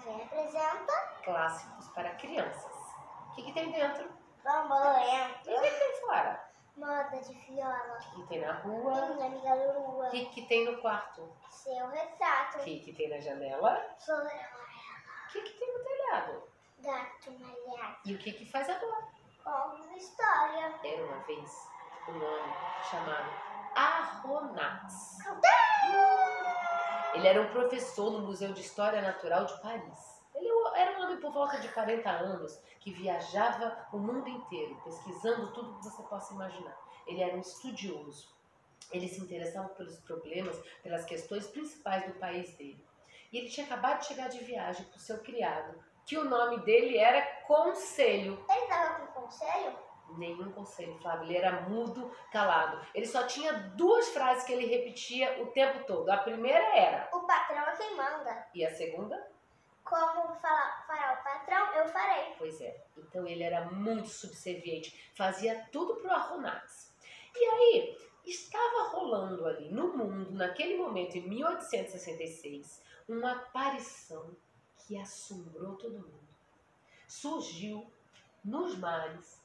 TV apresenta Clássicos para crianças. O que tem dentro? Bambolento, E o que tem fora? moda de viola, O que tem na rua? minha amiga Lua, O que tem no quarto? seu retrato, O que tem na janela? flor amarela, O que tem no telhado? gato malhado, E o que faz agora? conta história. Era uma vez um homem chamado Aronnax. Ele era um professor no Museu de História Natural de Paris. Ele era um homem por volta de 40 anos que viajava o mundo inteiro, pesquisando tudo que você possa imaginar. Ele era um estudioso. Ele se interessava pelos problemas, pelas questões principais do país dele. E ele tinha acabado de chegar de viagem com o seu criado, que o nome dele era Conselho. Ele dava com conselho? Nenhum conselho, Flávio. Ele era mudo, calado. Ele só tinha duas frases que ele repetia o tempo todo. A primeira era... O patrão é quem manda. E a segunda? Como fará o patrão, eu farei. Pois é. Então ele era muito subserviente. Fazia tudo pro Aronnax. E aí, estava rolando ali no mundo, naquele momento, em 1866, uma aparição que assombrou todo mundo. Surgiu nos mares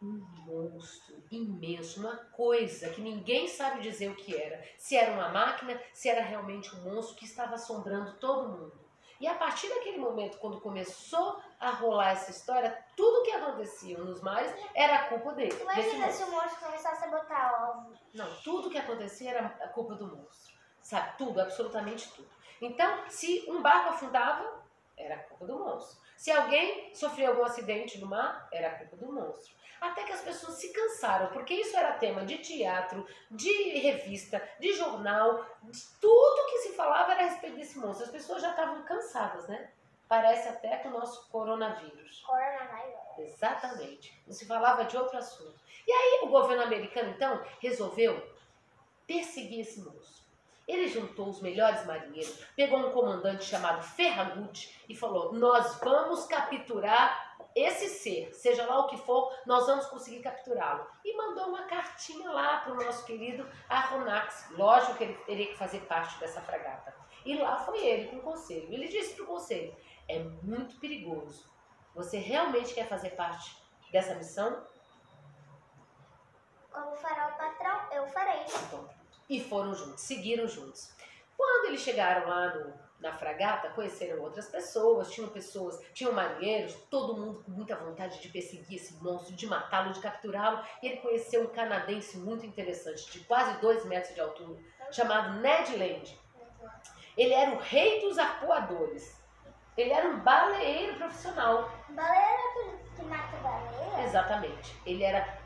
um monstro imenso, uma coisa que ninguém sabe dizer o que era. Se era uma máquina, se era realmente um monstro que estava assombrando todo mundo. E a partir daquele momento, quando começou a rolar essa história, tudo que acontecia nos mares era a culpa dele. Imagina se o monstro começasse a botar ovo. Não, tudo que acontecia era a culpa do monstro. Sabe, tudo, absolutamente tudo. Então, se um barco afundava, era a culpa do monstro. Se alguém sofreu algum acidente no mar, era a culpa do monstro. Até que as pessoas se cansaram, porque isso era tema de teatro, de revista, de jornal, de tudo que se falava era a respeito desse monstro. As pessoas já estavam cansadas, né? Parece até com o nosso coronavírus. Coronavírus. Exatamente. Não se falava de outro assunto. E aí o governo americano, então, resolveu perseguir esse monstro. Ele juntou os melhores marinheiros, pegou um comandante chamado Ferragut e falou: nós vamos capturar esse ser, seja lá o que for, nós vamos conseguir capturá-lo. E mandou uma cartinha lá para o nosso querido Aronnax. Lógico que ele teria que fazer parte dessa fragata. E lá foi ele com o conselho. Ele disse para o conselho: é muito perigoso. Você realmente quer fazer parte dessa missão? Como fará o patrão, eu farei. Então, e foram juntos, seguiram juntos. Quando eles chegaram lá na fragata, conheceram outras pessoas, tinham marinheiros, todo mundo com muita vontade de perseguir esse monstro, de matá-lo, de capturá-lo. E ele conheceu um canadense muito interessante, de quase 2 metros de altura, chamado Ned Land. Ele era o rei dos arpoadores. Ele era um baleeiro profissional. Baleia é aquele que mata baleia? Exatamente. Ele era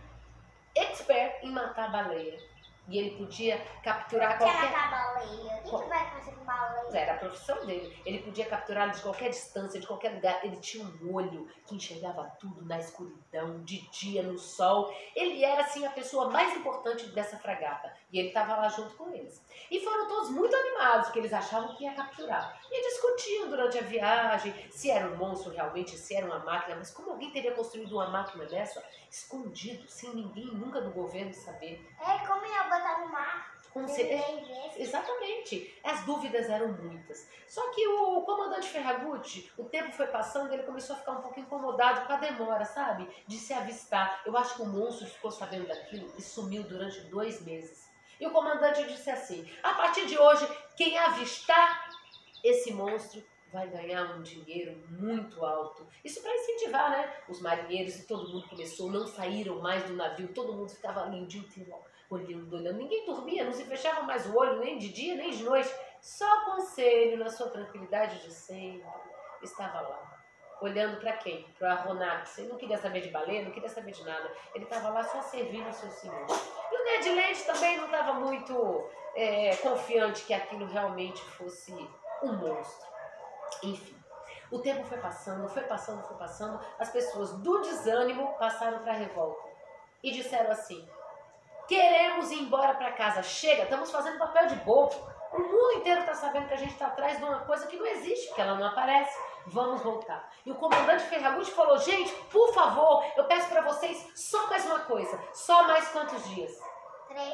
expert em matar baleia. E ele podia capturar qualquer... Quer matar baleia? O que vai fazer com baleia? Era a profissão dele. Ele podia capturá-lo de qualquer distância, de qualquer lugar. Ele tinha um olho que enxergava tudo na escuridão, de dia, no sol. Ele era, assim, a pessoa mais importante dessa fragata. E ele estava lá junto com eles. E foram todos muito animados, porque eles achavam que ia capturar. E discutiam durante a viagem se era um monstro realmente, se era uma máquina. Mas como alguém teria construído uma máquina dessa, escondido, sem ninguém nunca do governo saber? É, como ia botar no mar? Exatamente. As dúvidas eram muitas. Só que o comandante Ferragut, o tempo foi passando, ele começou a ficar um pouco incomodado com a demora, sabe? De se avistar. Eu acho que o monstro ficou sabendo daquilo e sumiu durante 2 meses. E o comandante disse assim: a partir de hoje, quem avistar esse monstro vai ganhar um dinheiro muito alto. Isso para incentivar, né? Os marinheiros e todo mundo começou, não saíram mais do navio, todo mundo ficava ali o dia inteiro olhando. Ninguém dormia, não se fechava mais o olho, nem de dia, nem de noite. Só Conselho, na sua tranquilidade de sempre, estava lá. Olhando para quem? Para o Aronnax. Ele não queria saber de baleia, não queria saber de nada. Ele estava lá só servindo o seu senhor. E o Ned Land também não estava muito confiante que aquilo realmente fosse um monstro. Enfim, o tempo foi passando, as pessoas do desânimo passaram para a revolta e disseram assim: queremos ir embora para casa, chega, estamos fazendo papel de bobo, o mundo inteiro está sabendo que a gente está atrás de uma coisa que não existe, porque ela não aparece, vamos voltar. E o comandante Ferragut falou: gente, por favor, eu peço para vocês só mais uma coisa, só mais quantos dias? 3.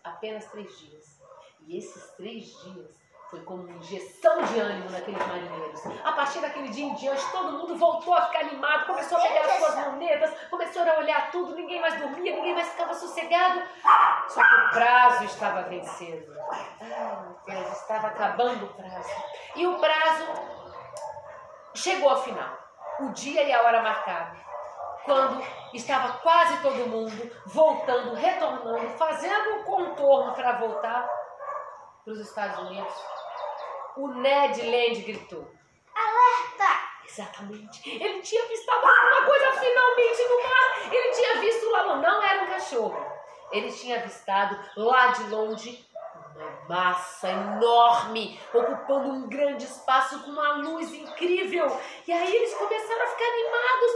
Apenas 3 dias. E esses 3 dias Foi como uma injeção de ânimo naqueles marinheiros. A partir daquele dia em diante, todo mundo voltou a ficar animado, começou a pegar as suas monedas, começou a olhar tudo, ninguém mais dormia, ninguém mais ficava sossegado. Só que o prazo estava vencendo. Ai, meu Deus, estava acabando o prazo. E o prazo chegou ao final. O dia e a hora marcada. Quando estava quase todo mundo voltando, retornando, fazendo o contorno para voltar para os Estados Unidos, o Ned Land gritou: Alerta! Exatamente. Ele tinha avistado alguma coisa finalmente no mar. Ele tinha visto lá, não era um cachorro. Ele tinha avistado lá de longe uma massa enorme, ocupando um grande espaço com uma luz incrível. E aí eles começaram a ficar animados.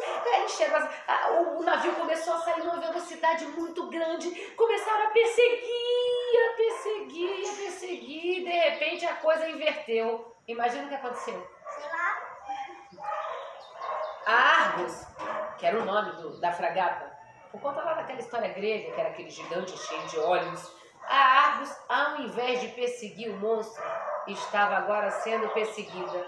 O navio começou a sair numa velocidade muito grande. Começaram a perseguir. De repente a coisa inverteu. Imagina o que aconteceu. Sei lá. A Argos, que era o nome da fragata, por conta lá daquela história grega, que era aquele gigante cheio de olhos, a Argos, ao invés de perseguir o monstro, estava agora sendo perseguida.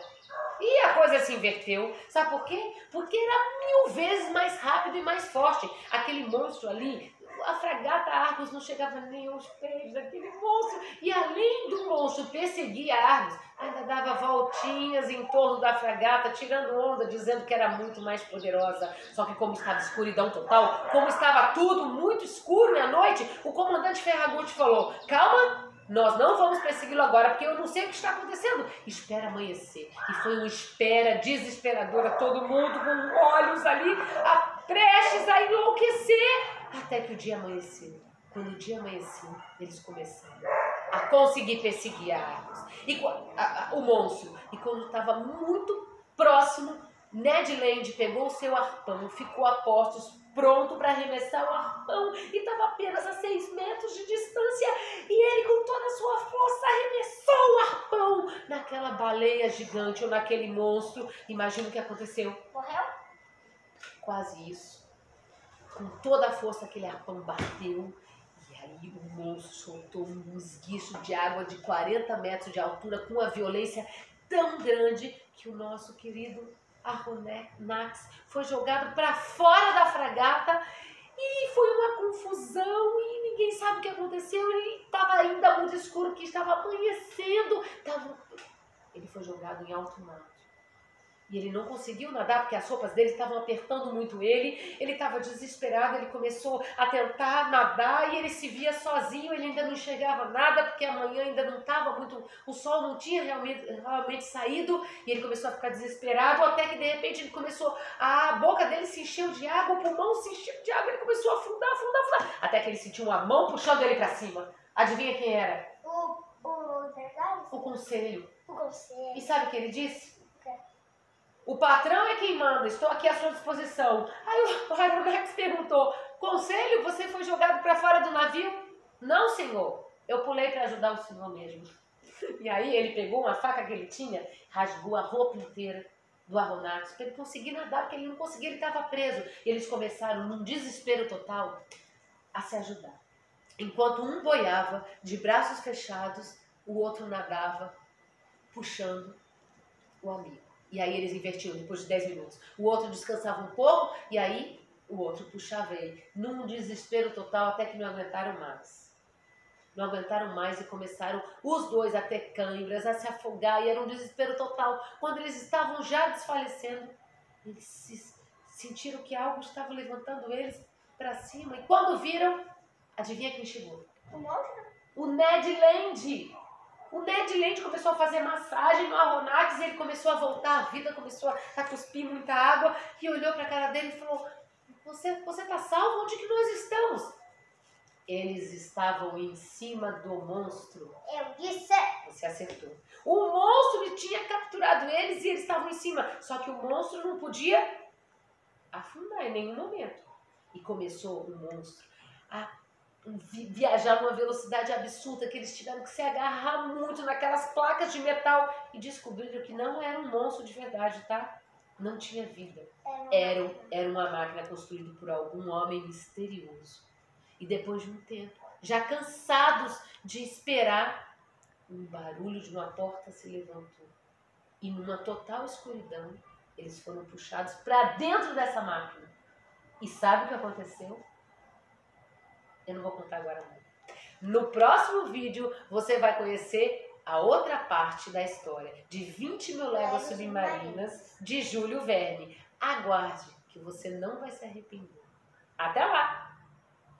E a coisa se inverteu. Sabe por quê? Porque era 1000 vezes mais rápido e mais forte. Aquele monstro ali, a fragata Argos não chegava nem aos pés daquele monstro. E além do monstro perseguir a Argos, ainda dava voltinhas em torno da fragata, tirando onda, dizendo que era muito mais poderosa. Só que como estava escuridão total, como estava tudo muito escuro à noite, o comandante Ferragut falou: calma, nós não vamos persegui-lo agora, porque eu não sei o que está acontecendo. Espera amanhecer. E foi uma espera desesperadora, todo mundo com olhos ali, prestes a enlouquecer, até que o dia amanheceu. Quando o dia amanheceu, eles começaram a conseguir perseguir a Argos, o monstro. E quando estava muito próximo, Ned Land pegou o seu arpão, ficou a postos, pronto para arremessar o arpão, e estava apenas a 6 metros de distância, e ele com toda a sua força arremessou o arpão naquela baleia gigante ou naquele monstro. Imagina o que aconteceu. Morreu? Quase isso. Com toda a força aquele arpão bateu, e aí o monstro soltou um esguicho de água de 40 metros de altura com uma violência tão grande que o nosso querido Arronax foi jogado para fora da fragata, e foi uma confusão e ninguém sabe o que aconteceu. Ele estava ainda muito escuro, que estava amanhecendo. Ele foi jogado em alto mar. E ele não conseguiu nadar porque as roupas dele estavam apertando muito ele. Ele estava desesperado, ele começou a tentar nadar e ele se via sozinho. Ele ainda não enxergava nada porque a manhã ainda não estava muito... O sol não tinha realmente saído. E ele começou a ficar desesperado, até que de repente ele começou... A boca dele se encheu de água, o pulmão se encheu de água. Ele começou a afundar. Até que ele sentiu uma mão puxando ele para cima. Adivinha quem era? O delegado? O conselho. O conselho. E sabe o que ele disse? O patrão é quem manda, estou aqui à sua disposição. Aí o Arronax perguntou: conselho, você foi jogado para fora do navio? Não, senhor, eu pulei para ajudar o senhor mesmo. E aí ele pegou uma faca que ele tinha, rasgou a roupa inteira do Arronax para ele conseguir nadar, porque ele não conseguia, ele estava preso. E eles começaram, num desespero total, a se ajudar. Enquanto um boiava de braços fechados, o outro nadava, puxando o amigo. E aí eles invertiam depois de 10 minutos. O outro descansava um pouco e aí o outro puxava ele. Num desespero total, até que não aguentaram mais. Não aguentaram mais e começaram os dois a ter câimbras, a se afogar. E era um desespero total. Quando eles estavam já desfalecendo, eles sentiram que algo estava levantando eles para cima. E quando viram, adivinha quem chegou? O monstro? O Ned Land. O Ned Land começou a fazer massagem no Arronax e ele começou a voltar à vida, começou a cuspir muita água e olhou para a cara dele e falou: você tá salvo? Onde que nós estamos? Eles estavam em cima do monstro. Eu disse. Você acertou. O monstro tinha capturado eles e eles estavam em cima. Só que o monstro não podia afundar em nenhum momento. E começou o monstro a viajar numa velocidade absurda, que eles tiveram que se agarrar muito naquelas placas de metal e descobriram que não era um monstro de verdade, tá? Não tinha vida. Era uma máquina construída por algum homem misterioso. E depois de um tempo, já cansados de esperar, um barulho de uma porta se levantou. E numa total escuridão, eles foram puxados para dentro dessa máquina. E sabe o que aconteceu? Eu não vou contar agora não. No próximo vídeo, você vai conhecer a outra parte da história de 20 mil léguas submarinas de Júlio Verne. Aguarde, que você não vai se arrepender. Até lá!